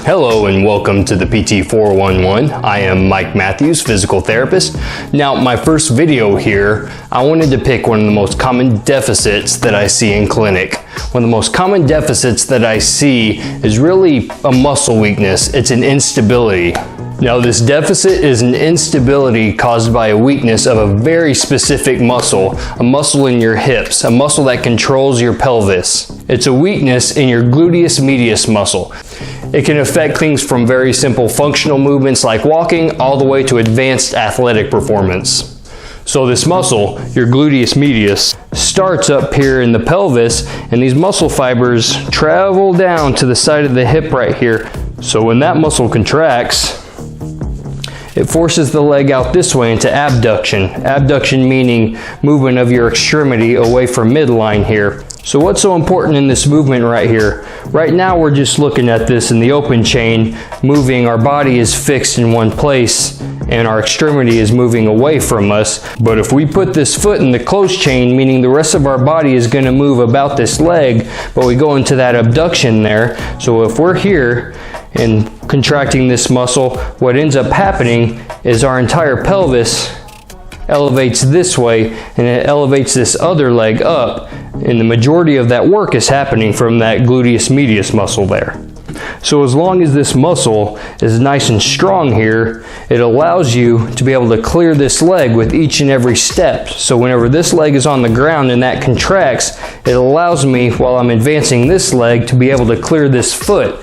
Hello and welcome to the PT 411. I am Mike Matthews, physical therapist. Now, my first video here, I wanted to pick one of the most common deficits that I see in clinic. One of the most common deficits that I see is really a muscle weakness. It's an instability. Now, this deficit is an instability caused by a weakness of a very specific muscle, a muscle in your hips, a muscle that controls your pelvis. It's a weakness in your gluteus medius muscle. It can affect things from very simple functional movements like walking all the way to advanced athletic performance. So this muscle, your gluteus medius, starts up here in the pelvis, and these muscle fibers travel down to the side of the hip right here. So when that muscle contracts, it forces the leg out this way into abduction. Abduction meaning movement of your extremity away from midline here. So what's so important in this movement right here? Right now we're just looking at this in the open chain, moving. Our body is fixed in one place and our extremity is moving away from us. But if we put this foot in the closed chain, meaning the rest of our body is going to move about this leg, but we go into that abduction there. So if we're here and contracting this muscle, what ends up happening is our entire pelvis elevates this way and it elevates this other leg up, and the majority of that work is happening from that gluteus medius muscle there. So as long as this muscle is nice and strong here, it allows you to be able to clear this leg with each and every step. So whenever this leg is on the ground and that contracts, it allows me, while I'm advancing this leg, to be able to clear this foot.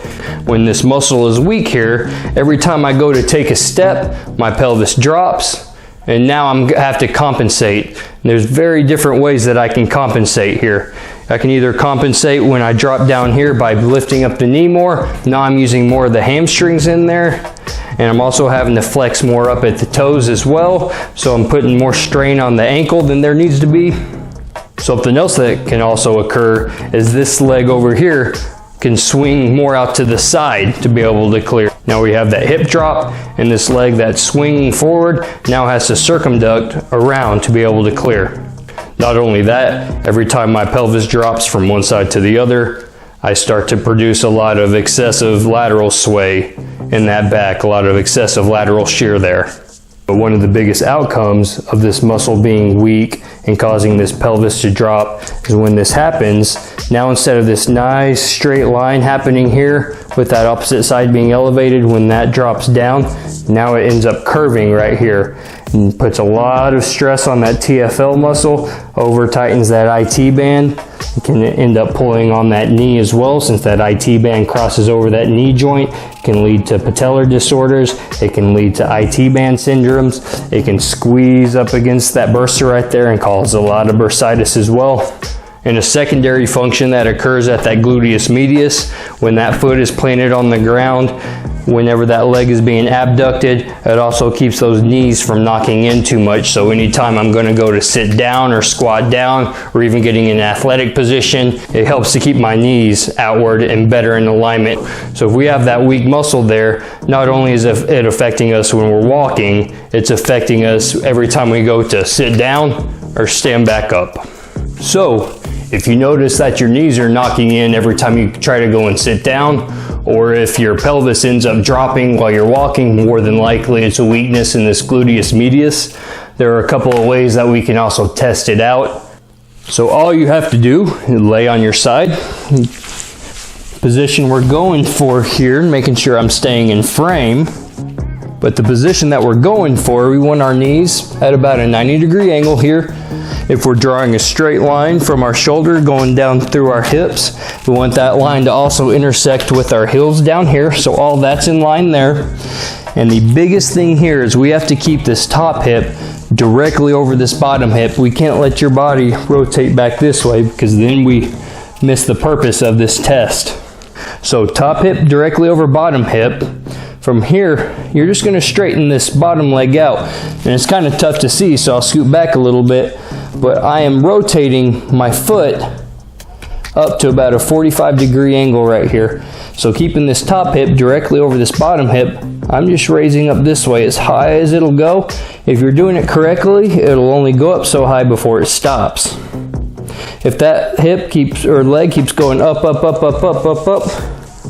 When this muscle is weak here, every time I go to take a step, my pelvis drops, and now I have to compensate. And there's very different ways that I can compensate here. I can either compensate when I drop down here by lifting up the knee more. Now I'm using more of the hamstrings in there. And I'm also having to flex more up at the toes as well. So I'm putting more strain on the ankle than there needs to be. Something else that can also occur is this leg over here can swing more out to the side to be able to clear. Now we have that hip drop, and this leg that's swinging forward now has to circumduct around to be able to clear. Not only that, every time my pelvis drops from one side to the other, I start to produce a lot of excessive lateral sway in that back, a lot of excessive lateral shear there. But one of the biggest outcomes of this muscle being weak and causing this pelvis to drop is when this happens, now instead of this nice straight line happening here with that opposite side being elevated, when that drops down, now it ends up curving right here and puts a lot of stress on that TFL muscle, over tightens that IT band. It can end up pulling on that knee as well, since that IT band crosses over that knee joint. It can lead to patellar disorders. It can lead to IT band syndromes. It can squeeze up against that bursa right there and cause a lot of bursitis as well. And a secondary function that occurs at that gluteus medius, when that foot is planted on the ground, whenever that leg is being abducted, it also keeps those knees from knocking in too much. So anytime I'm going to go to sit down or squat down, or even getting in an athletic position, it helps to keep my knees outward and better in alignment. So if we have that weak muscle there, not only is it affecting us when we're walking, it's affecting us every time we go to sit down or stand back up. So if you notice that your knees are knocking in every time you try to go and sit down, or if your pelvis ends up dropping while you're walking, more than likely it's a weakness in this gluteus medius. There are a couple of ways that we can also test it out. So all you have to do is lay on your side. Position we're going for here, making sure I'm staying in frame. But the position that we're going for, we want our knees at about a 90-degree angle here. If we're drawing a straight line from our shoulder going down through our hips, we want that line to also intersect with our heels down here. So all that's in line there. And the biggest thing here is we have to keep this top hip directly over this bottom hip. We can't let your body rotate back this way, because then we miss the purpose of this test. So top hip directly over bottom hip. From here, you're just going to straighten this bottom leg out. And it's kind of tough to see, so I'll scoot back a little bit. But I am rotating my foot up to about a 45-degree angle right here. So keeping this top hip directly over this bottom hip, I'm just raising up this way as high as it'll go. If you're doing it correctly, it'll only go up so high before it stops. If that hip keeps, or leg keeps going up, up, up, up, up, up, up,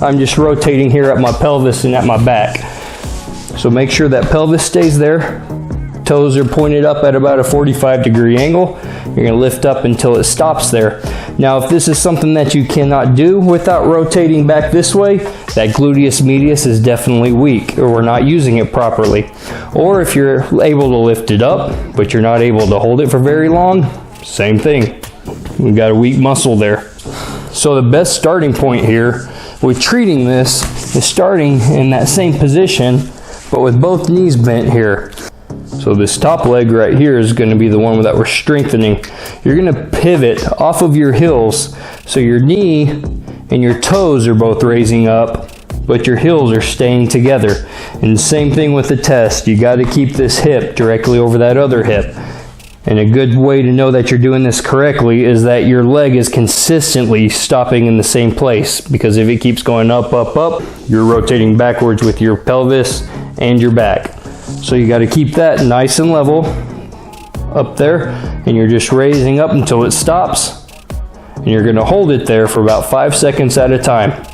I'm just rotating here at my pelvis and at my back. So make sure that pelvis stays there. Toes are pointed up at about a 45-degree angle. You're going to lift up until it stops there. Now, if this is something that you cannot do without rotating back this way, that gluteus medius is definitely weak, or we're not using it properly. Or if you're able to lift it up, but you're not able to hold it for very long, same thing. We've got a weak muscle there. So the best starting point here with treating this is starting in that same position, but with both knees bent here. So this top leg right here is going to be the one that we're strengthening. You're going to pivot off of your heels, so your knee and your toes are both raising up, but your heels are staying together. And same thing with the test. You got to keep this hip directly over that other hip. And a good way to know that you're doing this correctly is that your leg is consistently stopping in the same place, because if it keeps going up, up, up, you're rotating backwards with your pelvis and your back. So you got to keep that nice and level up there, and you're just raising up until it stops, and you're going to hold it there for about 5 seconds at a time.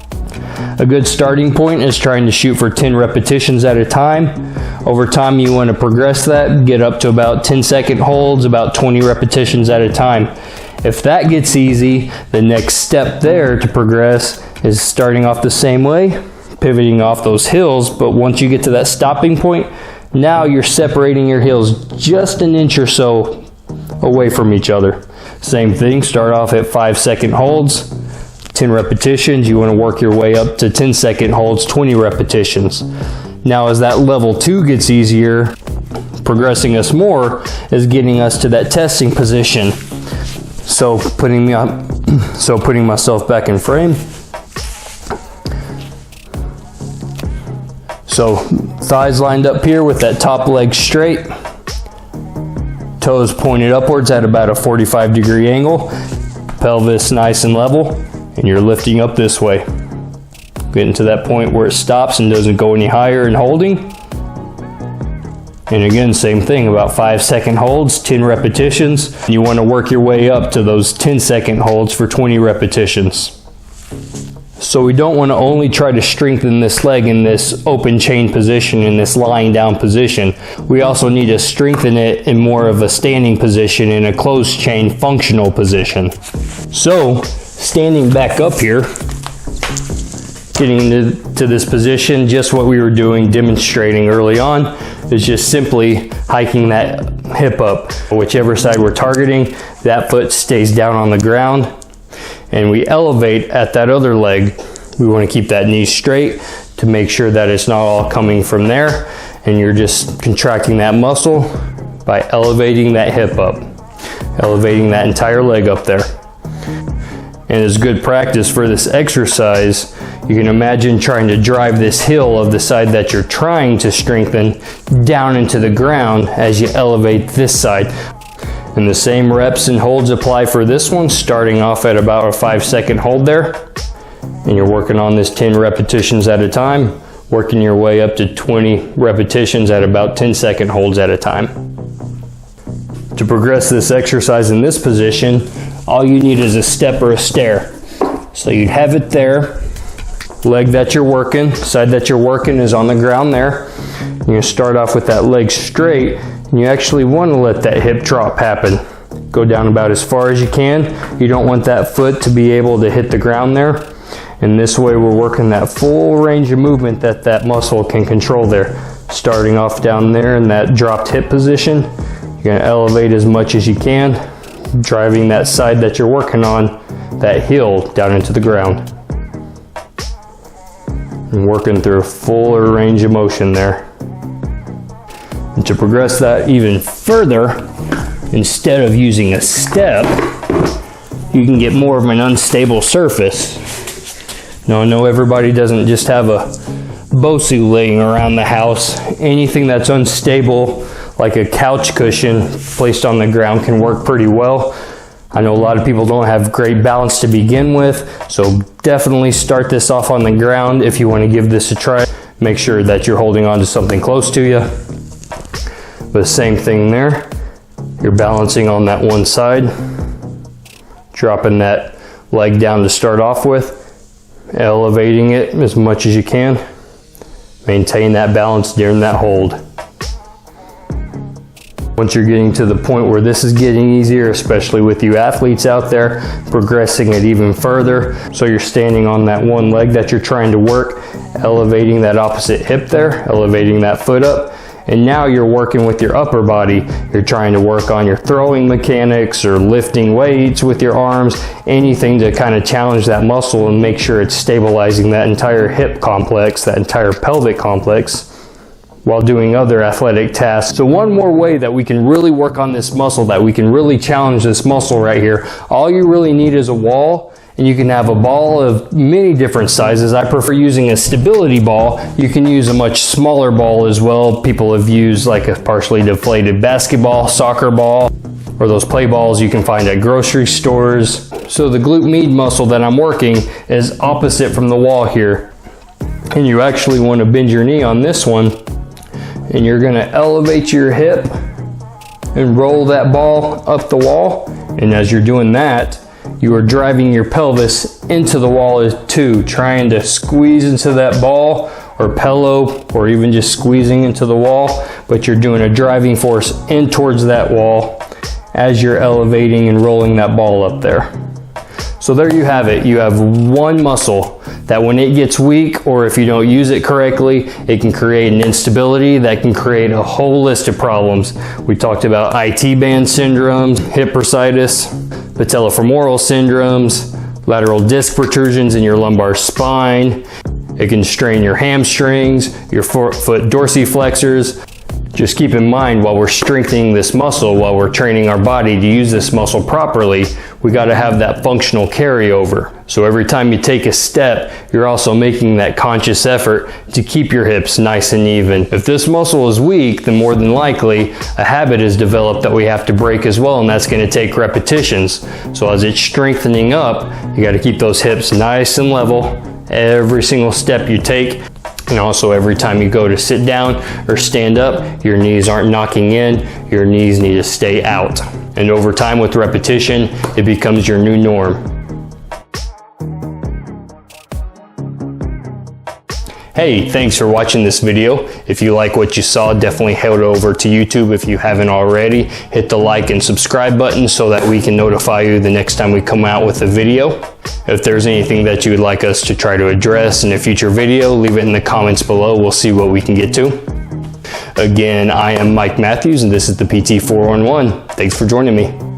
A good starting point is trying to shoot for 10 repetitions at a time. Over time you want to progress that, get up to about 10-second holds, about 20 repetitions at a time. If that gets easy, the next step there to progress is starting off the same way, pivoting off those heels, but once you get to that stopping point, now you're separating your heels just an inch or so away from each other. Same thing, start off at 5-second holds, 10 repetitions. You want to work your way up to 10-second holds, 20 repetitions. Now as that level 2 gets easier, progressing us more is getting us to that testing position. So putting myself back in frame. So thighs lined up here with that top leg straight, toes pointed upwards at about a 45-degree angle, pelvis nice and level, and you're lifting up this way. Getting to that point where it stops and doesn't go any higher and holding. And again, same thing, about 5-second holds, 10 repetitions. You want to work your way up to those 10-second holds for 20 repetitions. So we don't want to only try to strengthen this leg in this open chain position, in this lying down position. We also need to strengthen it in more of a standing position, in a closed chain functional position. So standing back up here, getting to this position, just what we were doing, demonstrating early on, is just simply hiking that hip up. Whichever side we're targeting, that foot stays down on the ground, and we elevate at that other leg. We want to keep that knee straight to make sure that it's not all coming from there, and you're just contracting that muscle by elevating that hip up, elevating that entire leg up there. And it's good practice for this exercise. You can imagine trying to drive this heel of the side that you're trying to strengthen down into the ground as you elevate this side. And the same reps and holds apply for this one, starting off at about a 5-second hold there. And you're working on this 10 repetitions at a time, working your way up to 20 repetitions at about 10-second holds at a time. To progress this exercise in this position, all you need is a step or a stair. So you'd have it there, leg that you're working, side that you're working is on the ground there. You're going to start off with that leg straight, and you actually want to let that hip drop happen. Go down about as far as you can. You don't want that foot to be able to hit the ground there. And this way we're working that full range of movement that that muscle can control there. Starting off down there in that dropped hip position, you're going to elevate as much as you can, driving that side that you're working on, that heel down into the ground. And working through a fuller range of motion there. And to progress that even further, instead of using a step, you can get more of an unstable surface. Now I know everybody doesn't just have a Bosu laying around the house. Anything that's unstable, like a couch cushion placed on the ground, can work pretty well. I know a lot of people don't have great balance to begin with, so definitely start this off on the ground if you want to give this a try. Make sure that you're holding on to something close to you. But same thing there. You're balancing on that one side, dropping that leg down to start off with, elevating it as much as you can. Maintain that balance during that hold. Once you're getting to the point where this is getting easier, especially with you athletes out there, progressing it even further. So you're standing on that one leg that you're trying to work, elevating that opposite hip there, elevating that foot up. And now you're working with your upper body. You're trying to work on your throwing mechanics or lifting weights with your arms, anything to kind of challenge that muscle and make sure it's stabilizing that entire hip complex, that entire pelvic complex, while doing other athletic tasks. So one more way that we can really work on this muscle, that we can really challenge this muscle right here, all you really need is a wall, and you can have a ball of many different sizes. I prefer using a stability ball. You can use a much smaller ball as well. People have used like a partially deflated basketball, soccer ball, or those play balls you can find at grocery stores. So the glute med muscle that I'm working is opposite from the wall here. And you actually want to bend your knee on this one, and you're gonna elevate your hip and roll that ball up the wall. And as you're doing that, you are driving your pelvis into the wall too, trying to squeeze into that ball or pillow, or even just squeezing into the wall, but you're doing a driving force in towards that wall as you're elevating and rolling that ball up there. So there you have it. You have one muscle that when it gets weak, or if you don't use it correctly, it can create an instability that can create a whole list of problems. We talked about IT band syndromes, hip bursitis, patellofemoral syndromes, lateral disc protrusions in your lumbar spine. It can strain your hamstrings, your foot dorsiflexors. Just keep in mind, while we're strengthening this muscle, while we're training our body to use this muscle properly, we got to have that functional carryover. So every time you take a step, you're also making that conscious effort to keep your hips nice and even. If this muscle is weak, then more than likely a habit is developed that we have to break as well, and that's going to take repetitions. So as it's strengthening up, you got to keep those hips nice and level every single step you take. And also every time you go to sit down or stand up, your knees aren't knocking in, your knees need to stay out. And over time with repetition, it becomes your new norm. Hey, thanks for watching this video. If you like what you saw, definitely head over to YouTube if you haven't already. Hit the like and subscribe button so that we can notify you the next time we come out with a video. If there's anything that you would like us to try to address in a future video, leave it in the comments below. We'll see what we can get to. Again, I am Mike Matthews, and this is the PT411. Thanks for joining me.